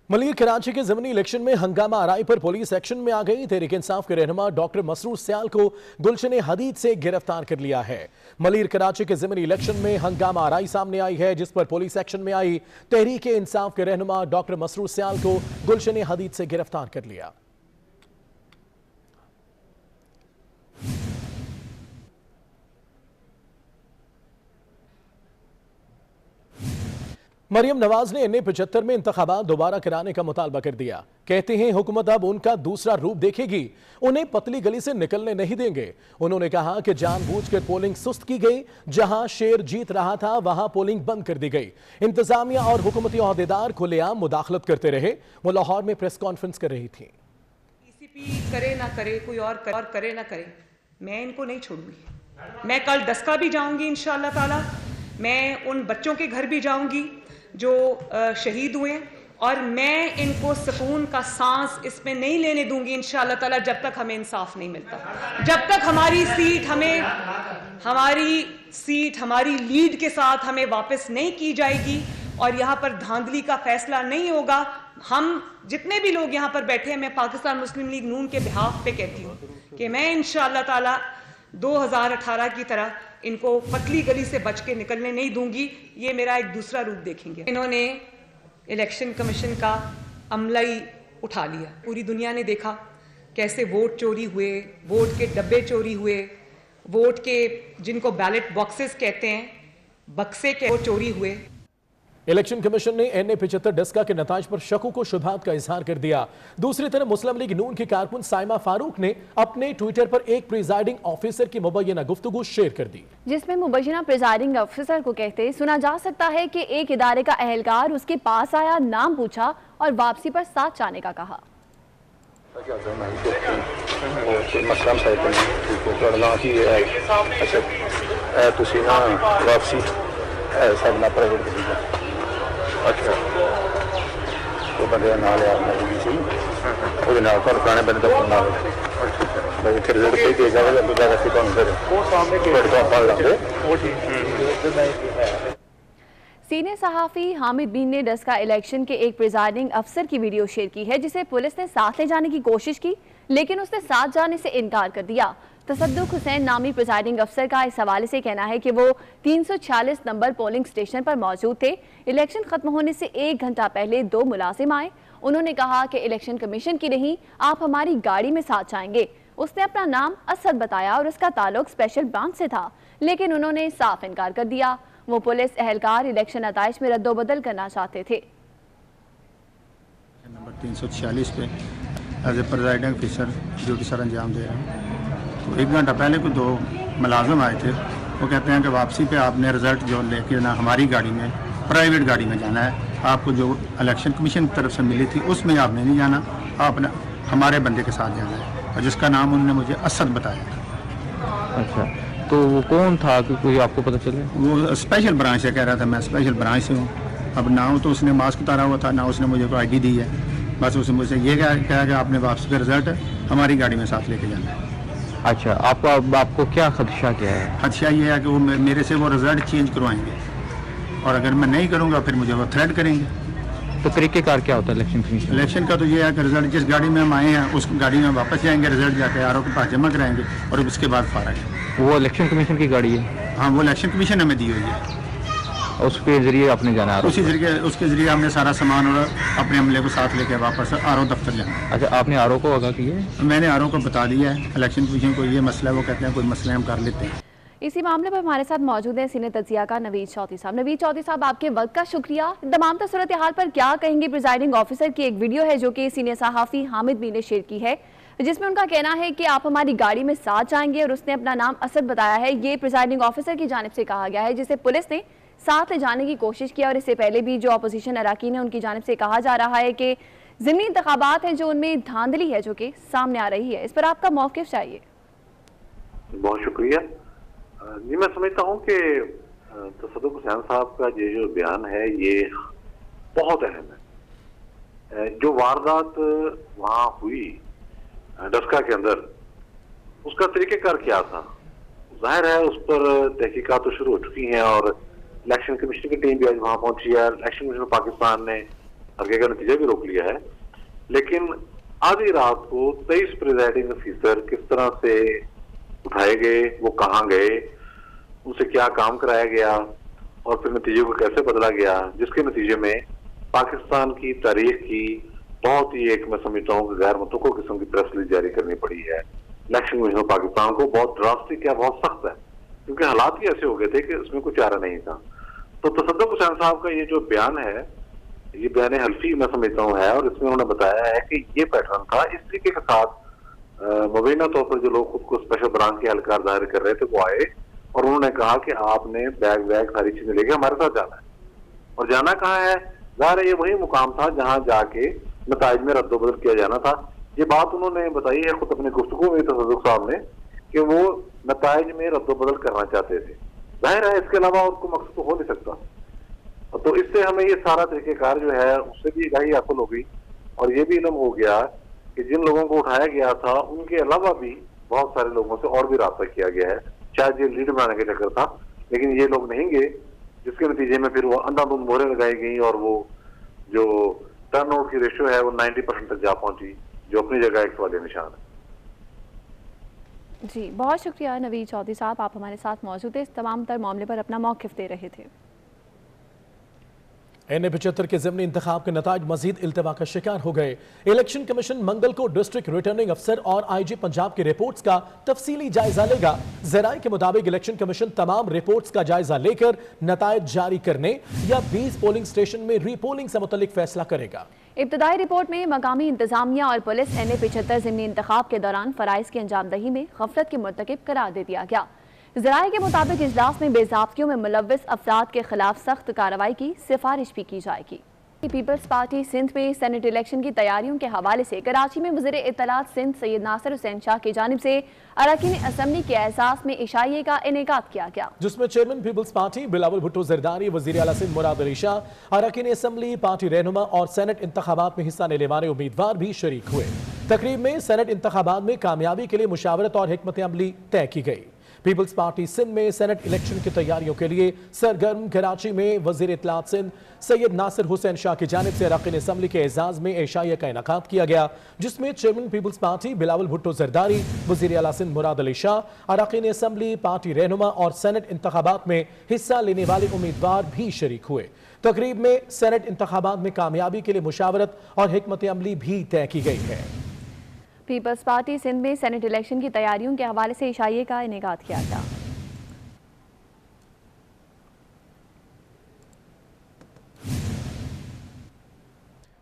मलिर कराची के ज़मीनी इलेक्शन में हंगामा आराई पर पुलिस एक्शन में आ गई। तहरीक इंसाफ के रहनुमा डॉक्टर मसरूर सियाल को गुलशन हदीद से गिरफ्तार कर लिया है। मलिर कराची के ज़मीनी इलेक्शन में हंगामा आराई सामने आई है, जिस पर पुलिस एक्शन में आई। तहरीक इंसाफ के रहनुमा डॉक्टर मसरूर सियाल को गुलशन हदीद से गिरफ्तार कर लिया। मरियम नवाज ने NA-75 में इंतखाबात दोबारा कराने का मुतालबा कर दिया। कहते हैं हुकूमत अब उनका दूसरा रूप देखेगी, उन्हें पतली गली से निकलने नहीं देंगे। उन्होंने कहा कि जानबूझकर पोलिंग सुस्त की गई, जहां शेर जीत रहा था वहां पोलिंग बंद कर दी गई। इंतजामिया और हुकूमती ओहदेदार खुलेआम मुदाखलत करते रहे। वो लाहौर में प्रेस कॉन्फ्रेंस कर रही थी। PCP करे ना करे, कोई और करे ना करे, मैं इनको नहीं छोड़ूंगी। मैं कल डस्का भी जाऊंगी इंशाअल्लाह ताला। मैं उन बच्चों के घर भी जाऊंगी जो शहीद हुए, और मैं इनको सुकून का सांस इसमें नहीं लेने दूंगी इंशाअल्लाह ताला जब तक हमें इंसाफ नहीं मिलता, जब तक हमारी सीट हमारी लीड के साथ हमें वापस नहीं की जाएगी और यहाँ पर धांधली का फैसला नहीं होगा। हम जितने भी लोग यहाँ पर बैठे हैं, मैं पाकिस्तान मुस्लिम लीग नून के बिहाफ पे कहती हूँ कि मैं इंशाअल्लाह ताला 2018 की तरह इनको पतली गली से बच के निकलने नहीं दूंगी। ये मेरा एक दूसरा रूप देखेंगे। इन्होंने इलेक्शन कमीशन का अमला ही उठा लिया। पूरी दुनिया ने देखा कैसे वोट चोरी हुए, वोट के डब्बे चोरी हुए, वोट के जिनको बैलेट बॉक्सेस कहते हैं, बक्से के वो चोरी हुए। इलेक्शन कमीशन ने NA-75 डस्का के नताज पर शकों को शुबहात का इजहार कर दिया। दूसरी तरफ मुस्लिम लीग नून की कारकुन साइमा फारूक ने अपने ट्विटर पर एक प्रिजाइडिंग ऑफिसर की मुबैना गुफ्तगू शेयर कर दी, जिसमें मुबैना प्रिजाइडिंग ऑफिसर को कहते सुना जा सकता है कि एक इदारे का एहलकार उसके पास आया, नाम पूछा और वापसी पर साथ जाने का कहा। अच्छा वो बंदे नाल यार मैं सी ਉਹਦੇ ਨਾਲ ਪਰ ਪੁਰਾਣੇ ਬੰਦੇ ਦਾ ਫੋਨ ਆਇਆ ਬਈ ਫਿਰ ਰਿਜ਼ਲਟ ਸਹੀ ਦੇ ਜਾਵੇਗਾ ਤਾਂ ਜਗ੍ਹਾ ਤੇ ਤੁਹਾਨੂੰ ਫਿਰ ਉਹ ਸਾਹਮਣੇ के तो आप लाते वो ठीक। सीनियर सहाफ़ी हामिद बीन ने डस्का इलेक्शन के एक प्रिजाइडिंग अफसर की वीडियो शेयर की है, जिसे पुलिस ने साथ ले जाने की कोशिश की, लेकिन उसने साथ जाने से इनकार कर दिया। तसद्दुक हुसैन नामी प्रिजाइडिंग अफसर का इस हवाले से कहना है कि वो 346 नंबर पोलिंग स्टेशन पर मौजूद थे। इलेक्शन खत्म होने से 1 घंटा पहले 2 मुलाजिम आए। उन्होंने कहा कि इलेक्शन कमीशन की नहीं, आप हमारी गाड़ी में साथ जाएंगे। उसने अपना नाम असद बताया और उसका ताल्लुक स्पेशल ब्रांच से था, लेकिन उन्होंने साफ इनकार कर दिया। वो पुलिस एहलकार इलेक्शन नताइज में रद्दोबदल करना चाहते थे। नंबर 346 पे as a presiding officer duty सर अंजाम दे रहा हूँ। तो 1 घंटा पहले कोई 2 मुलाजिम आए थे। वो कहते हैं कि वापसी पे आपने रिजल्ट जो लेके ना हमारी गाड़ी में, प्राइवेट गाड़ी में जाना है। आपको जो इलेक्शन कमीशन की तरफ से मिली थी उसमें आपने नहीं जाना, आपने हमारे बंदे के साथ जाना है, और जिसका नाम उन्होंने मुझे असद बताया। अच्छा, तो वो कौन था कि कोई आपको पता चले? वो स्पेशल ब्रांच से कह रहा था, मैं स्पेशल ब्रांच से हूँ। अब ना तो उसने मास्क उतारा हुआ था, ना उसने मुझे कोई ID दी है। बस उसने मुझसे ये कहा कि आपने वापसी का रिजल्ट हमारी गाड़ी में साथ लेके जाना है। अच्छा, आपको क्या खदशा क्या है? खदशा ये है कि वो मेरे से वो रिजल्ट चेंज करवाएंगे, और अगर मैं नहीं करूँगा फिर मुझे वो थ्रेट करेंगे। तो तरीक़ेकार क्या होता है इलेक्शन कमीशन? इलेक्शन का तो ये है कि रिजल्ट जिस गाड़ी में हम आए हैं उस गाड़ी में वापस जाएंगे, रिजल्ट जाके RO के पास जमा कराएंगे और उसके बाद फारग है। वो इलेक्शन कमीशन की गाड़ी है? हाँ, वो इलेक्शन कमीशन हमें दी हुई है। उसके जरिए आपने जाना है? उसके जरिए हमने सारा सामान और अपने अमले को साथ लेके वापस RO दफ्तर जाना। अच्छा, आपने RO को आगाह किया है? मैंने RO को बता दिया है इलेक्शन कमीशन को ये मसला है। वो कहते हैं कोई मसला हम कर लेते हैं। इसी मामले पर हमारे साथ मौजूद हैं सीनियर तज्जिया का नवीद चौधरी साहब। नवीद चौधरी साहब, आपके वक्त का शुक्रिया। तमाम सूरत हाल पर क्या कहेंगे? प्रिजाइडिंग ऑफिसर की एक वीडियो है जो कि सीनियर सहाफ़ी हामिद बीन ने शेयर की है, जिसमें उनका कहना है कि आप हमारी गाड़ी में साथ जाएंगे, और उसने अपना नाम असद बताया है। ये प्रिजाइडिंग ऑफिसर की जानिब से कहा गया है, जिसे पुलिस ने साथ ले जाने की कोशिश की। और इससे पहले भी जो अपोजिशन अराकीन है उनकी जानिब से कहा जा रहा है कि ज़िमनी इंतखाबात हैं जो उनमें धांधली है जो कि सामने आ रही है। इस पर आपका मौक़िफ़ चाहिए। बहुत शुक्रिया जी। मैं समझता हूँ कि तसद्दुक हुसैन साहब का ये जो बयान है ये बहुत अहम है। जो वारदात वहाँ हुई डस्का के अंदर, उसका तरीक़ेकार क्या था? जाहिर है उस पर तहकीकात तो शुरू हो चुकी हैं और इलेक्शन कमीशन की टीम भी आज वहाँ पहुंची है। इलेक्शन कमीशन पाकिस्तान ने आगे का नतीजा भी रोक लिया है। लेकिन आधी रात को 23 प्रिजाइडिंग ऑफिसर किस तरह से उठाए गए, वो कहाँ गए, उनसे क्या काम कराया गया और फिर नतीजे को कैसे बदला गया, जिसके नतीजे में पाकिस्तान की तारीख की बहुत ही एक मैं समझता हूँ कि गैर मुतवक्को किस्म की प्रेस रिलीज जारी करनी पड़ी है। इलेक्शन कमीशन ऑफ पाकिस्तान को बहुत ड्रास्टिक है, बहुत सख्त है, क्योंकि हालात ही ऐसे हो गए थे कि उसमें कुछ चारा नहीं था। तो तसद्दुक़ हुसैन साहब का ये जो बयान है, ये बयान हल्फी मैं समझता हूँ है, और इसमें उन्होंने बताया है कि ये पैटर्न था। इस तरीके के साथ मुबैना तौर पर जो लोग खुद को स्पेशल ब्रांच के एहलकार जाहिर कर रहे थे वो आए और उन्होंने कहा कि आपने बैग वैग सारी चीजें लेके हमारे साथ जाना है। और जाना कहाँ है? जाहिर है ये वही मुकाम था जहां जाके नताइज में रद्दोबदल किया जाना था। ये बात उन्होंने बताई है खुद अपनी गुफ्तगू में तसद्दुक़ साहब ने कि वो नताइज में रद्दोबदल करना चाहते थे। जाहिर है इसके अलावा उनको मकसद तो हो नहीं सकता। तो इससे हमें ये सारा तरीकेकार जो है उससे भी आगाही हासिल हो गई और ये भी इल्म हो गया कि जिन लोगों को उठाया गया था उनके अलावा भी बहुत सारे लोगों से और भी रास्ता किया गया है। शायद ये लीड बनाने का चक्कर था, लेकिन ये लोग नहीं गए, जिसके नतीजे में फिर वो अंधाधुंध मोहरें लगाई गई और वो जो टर्नआउट की रेशियो है वो 90% तक जा पहुंची, जो अपनी जगह एक सवालिया निशान है। जी बहुत शुक्रिया नवीद चौधरी साहब, आप हमारे साथ मौजूद थे, इस तमाम तर मामले पर अपना मौक़िफ़ दे रहे थे। NA-75 के ज़िमनी इंतखाब के नताइज मजीद इल्तवा का शिकार हो गए। इलेक्शन कमीशन मंगल को डिस्ट्रिक्ट रिटर्निंग अफसर और IG पंजाब की रिपोर्ट्स का तफसीली जायजा लेगा। ज़राए के मुताबिक इलेक्शन कमीशन तमाम रिपोर्ट्स का जायजा लेकर नताइज जारी करने या 20 पोलिंग स्टेशन में रीपोलिंग से मुतल्लिक फैसला करेगा। इब्तदाई रिपोर्ट में मकामी इंतजामिया और पुलिस NA-75 ज़िमनी इंतखाब के दौरान फ़राइज़ की अंजामदही में गफलत के मुर्तकिब करार दे दिया गया। ज़राए के मुताबिक इजलास में बेज़ाब्तियों में मुलव्वस अफराद के खिलाफ सख्त कार्रवाई की सिफारिश भी की जाएगी। पीपल्स पार्टी सिंध में सेनेट इलेक्शन की तैयारियों के हवाले से कराची में वज़ीर इत्तलात सिंध सैयद नासिर हुसैन शाह की जानिब से अरकान असम्बली के एहसास में इशाइये का इनेकाद किया गया, जिसमें चेयरमैन पीपल्स पार्टी बिलावल भुट्टो जरदारी, वज़ीर आला सिंध मुराद अली शाह, अरकान असम्बली, पार्टी रहनुमा और सेनेट इंतखाबात में हिस्सा लेने वाले उम्मीदवार भी शरीक हुए। तकरीब में सेनेट इंतखाबात में कामयाबी के लिए मुशावरत और हिकमत अमली तय की गई। पीपल्स पार्टी सिंध में सेनेट इलेक्शन की तैयारियों के लिए सरगर्म कराची में वज़ीर इत्तलात सिंध सैयद नासिर हुसैन शाह की जानिब से अरकान असम्बली के एजाज में एशाइया का इनेकाद किया गया, जिसमें चेयरमैन पीपल्स पार्टी बिलावल भुट्टो जरदारी, वज़ीर आला सिंध मुराद अली शाह, अरकान असम्बली, पार्टी रहनुमा और सेनेट इंतखाबात में हिस्सा लेने वाले उम्मीदवार भी शरीक हुए। तकरीब में सेनेट इंतखाबात में कामयाबी के लिए मुशावरत और हिकमत अमली भी तय की गई है। पीपल्स पार्टी सिंध में सेनेट इलेक्शन की तैयारियों के हवाले से इशाइये का इनेकाद किया गया।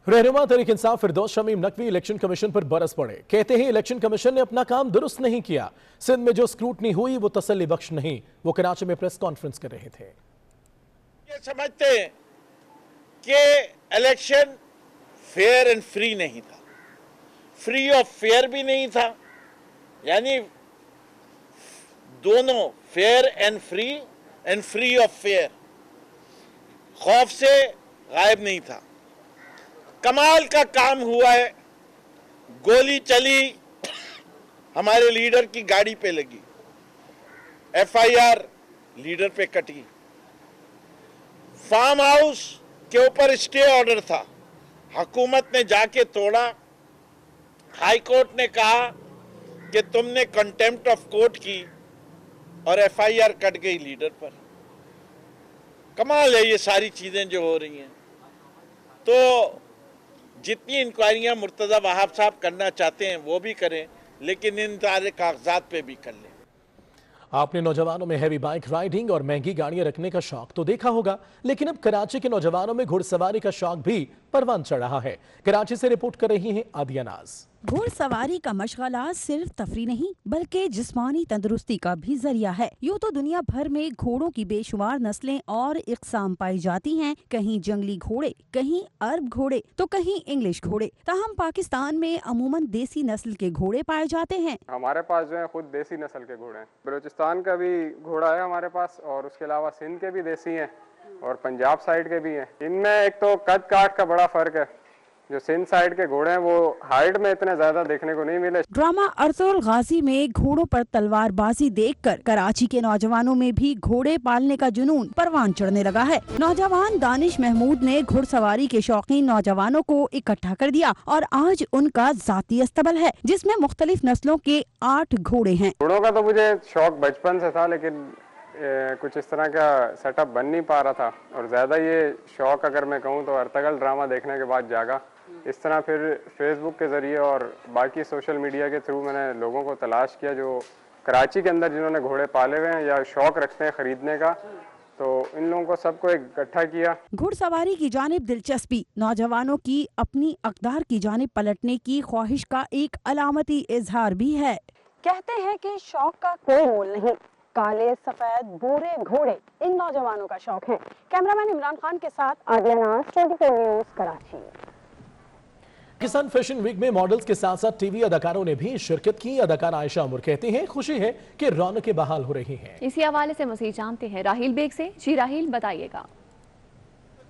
रहनुमा तहरीक इंसाफ फिरदौस शमीम नकवी इलेक्शन कमीशन पर बरस पड़े। कहते हैं इलेक्शन कमीशन ने अपना काम दुरुस्त नहीं किया। सिंध में जो स्क्रूटनी हुई वो तसल्ली बख्श नहीं। वो कराची में प्रेस कॉन्फ्रेंस कर रहे थे। ये समझते हैं कि इलेक्शन फेयर एंड फ्री नहीं था, फ्री ऑफ फेयर भी नहीं था, यानी दोनों fair and free of fair, खौफ से गायब नहीं था। कमाल का काम हुआ है, गोली चली, हमारे लीडर की गाड़ी पे लगी, FIR लीडर पे कटी, फार्म हाउस के ऊपर स्टे ऑर्डर था, हुकूमत ने जाके तोड़ा, हाई कोर्ट ने कहा कि तुमने कंटेम्प्ट ऑफ कोर्ट की और FIR कट गई लीडर पर। कमाल है ये सारी चीजें जो हो रही हैं। तो जितनी इंक्वायरियां मुर्तज़ा वहाब साहब करना चाहते हैं वो भी करें, लेकिन इन सारे कागजात पे भी कर लें। आपने नौजवानों में हैवी बाइक राइडिंग और महंगी गाड़ियां रखने का शौक तो देखा होगा, लेकिन अब कराची के नौजवानों में घुड़सवारी का शौक भी परवान चढ़ रहा है। कराची से रिपोर्ट कर रही हैं आदिया नाज। घुड़सवारी का मशगला सिर्फ तफरी नहीं बल्कि जिस्मानी तंदुरुस्ती का भी जरिया है। यूँ तो दुनिया भर में घोड़ों की बेशुमार नस्लें और इकसाम पाई जाती हैं, कहीं जंगली घोड़े, कहीं अरब घोड़े तो कहीं इंग्लिश घोड़े। ताहम पाकिस्तान में अमूमन देसी नस्ल के घोड़े पाए जाते हैं। हमारे पास जो है खुद देसी नस्ल के घोड़े हैं। बलूचिस्तान का भी घोड़ा है हमारे पास और उसके अलावा सिंध के भी देसी हैं और पंजाब साइड के भी हैं। इनमें एक तो कद काट का बड़ा फर्क है। जो सिंध साइड के घोड़े हैं वो हाइट में इतने ज्यादा देखने को नहीं मिले। ड्रामा अर्तुगरुल गाजी में घोड़ों पर तलवारबाजी देखकर कराची के नौजवानों में भी घोड़े पालने का जुनून परवान चढ़ने लगा है। नौजवान दानिश महमूद ने घुड़सवारी के शौकीन नौजवानों को इकट्ठा कर दिया और आज उनका जाती अस्तबल है जिसमें मुख्तलिफ नस्लों के 8 घोड़े हैं। घोड़ों का तो मुझे शौक बचपन से था, लेकिन कुछ इस तरह का सेटअप बन नहीं पा रहा था और ज़्यादा ये शौक अगर मैं कहूँ तो अर्तुगरुल ड्रामा देखने के बाद जागा। इस तरह फिर फेसबुक के ज़रिए और बाकी सोशल मीडिया के थ्रू मैंने लोगों को तलाश किया जो कराची के अंदर जिन्होंने घोड़े पाले हुए हैं या शौक रखते हैं ख़रीदने का, तो इन लोगों को सबको इकट्ठा किया। घुड़सवारी की जानिब दिलचस्पी नौजवानों की अपनी अक़दार की जानिब पलटने की ख्वाहिश का एक अलामती इजहार भी है। कहते हैं कि शौक का कोई मोल नहीं, काले सफेद बूढ़े घोड़े इन नौजवानों का शौक है। कैमरामैन इमरान खान के साथ Aadiya Naz, 24 news, Karachi. Pakistan fashion week में मॉडल्स के साथ साथ टीवी अदाकारों ने भी शिरकत की। अदाकारा आयशा उमर कहती हैं खुशी है कि रौनकें बहाल हो रही हैं। इसी हवाले से मज़ीद जानते हैं राहील बेग से। जी राहील, बताइएगा।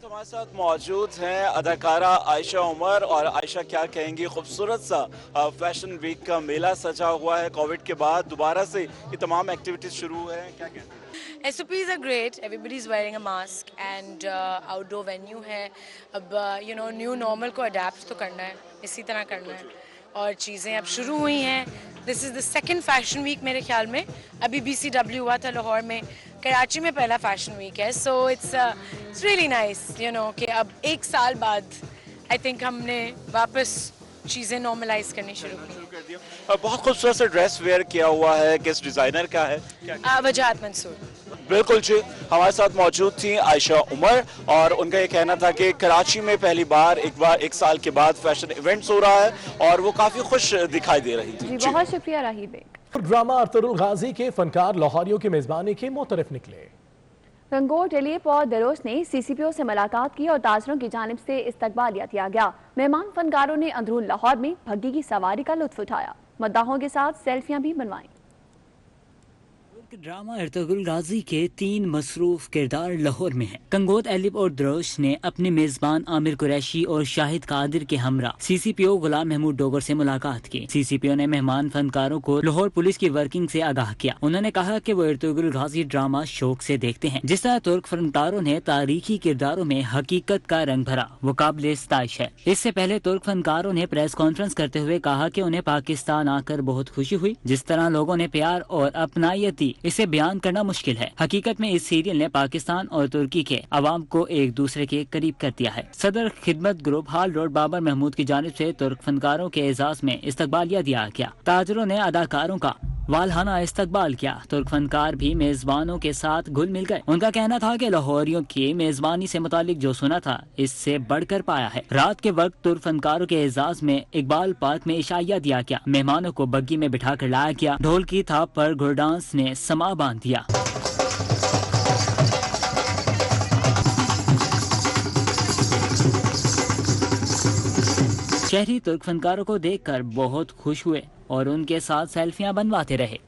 हमारे साथ मौजूद हैं अदाकारा आयशा उमर, और आयशा क्या कहेंगी, खूबसूरत सा फैशन वीक का मेला सजा हुआ है। कोविड के बाद दोबारा से ये तमाम एक्टिविटीज शुरू है, क्या कहते हैं? SOPs are great. Everybody is wearing a mask and outdoor venue है। अब न्यू नॉर्मल को अडेप्ट तो करना है, इसी तरह करना है और चीज़ें अब शुरू हुई हैं। This is the second fashion week मेरे ख्याल में। अभी BCW हुआ था लाहौर में, कराची में पहला फैशन वीक है। सो इट्स रियली नाइस कि अब 1 साल बाद आई थिंक हमने वापस चीज़ें नॉर्मलाइज करनी शुरू कर दी। बहुत खूबसूरत सा ड्रेस वेयर किया हुआ है, किस डिज़ाइनर का है? वजाहत मंसूर। बिल्कुल जी, हमारे साथ मौजूद थी आयशा उमर और उनका ये कहना था कि कराची में पहली बार 1 साल के बाद फैशन इवेंट्स हो रहा है और वो काफ़ी खुश दिखाई दे रही थी। जी बहुत शुक्रिया राहील बेग। ड्रामा अर्तुगरुल गाजी के फनकार लाहौरियों की मेजबानी के मुतरफ निकले। गंगोर टेलीप और दरोश ने CCPO से मुलाकात की और ताजरों की जानिब से इस्तकबालिया दिया गया। मेहमान फनकारों ने अंदरून लाहौर में भग्गी की सवारी का लुत्फ उठाया। मद्दाहों के साथ सेल्फियां भी बनवाई। ड्रामा अर्तुगरुल गाजी के 3 मसरूफ किरदार लाहौर में हैं। गंगोर एलिप और दरोश ने अपने मेजबान आमिर कुरैशी और शाहिद कादिर के हमरा CCPO गुलाम महमूद डोगर से मुलाकात की। CCPO ने मेहमान फनकारों को लाहौर पुलिस की वर्किंग से आगाह किया। उन्होंने कहा कि वो अर्तुगरुल गाजी ड्रामा शौक से देखते हैं। जिस तरह तुर्क फनकारों ने तारीखी किरदारों में हकीकत का रंग भरा, वो काबिल इस्ताइश है। इससे पहले तुर्क फनकारों ने प्रेस कॉन्फ्रेंस करते हुए कहा कि उन्हें पाकिस्तान आकर बहुत खुशी हुई। जिस तरह लोगों ने प्यार और अपनायत दी, इसे बयान करना मुश्किल है। हकीकत में इस सीरियल ने पाकिस्तान और तुर्की के अवाम को एक दूसरे के करीब कर दिया है। सदर खिदमत ग्रुप हाल रोड बाबर महमूद की जानिब से तुर्क फनकारों के एजाज में इस्तकबालिया दिया गया। ताजरों ने अदाकारों का वालहाना इस्तकबाल किया। तुर्क फनकार भी मेजबानों के साथ घुल मिल गए। उनका कहना था कि लाहौरियों की मेजबानी से मुतालिक जो सुना था इससे बढ़कर पाया है। रात के वक्त तुर्क फनकारों के एजाज में इकबाल पार्क में इशाइया दिया गया। मेहमानों को बग्गी में बिठा कर लाया गया। ढोल की थाप पर घुड़डांस ने समा बांध दिया। शहरी तुर्क फनकारों को देखकर बहुत खुश हुए और उनके साथ सेल्फियां बनवाते रहे।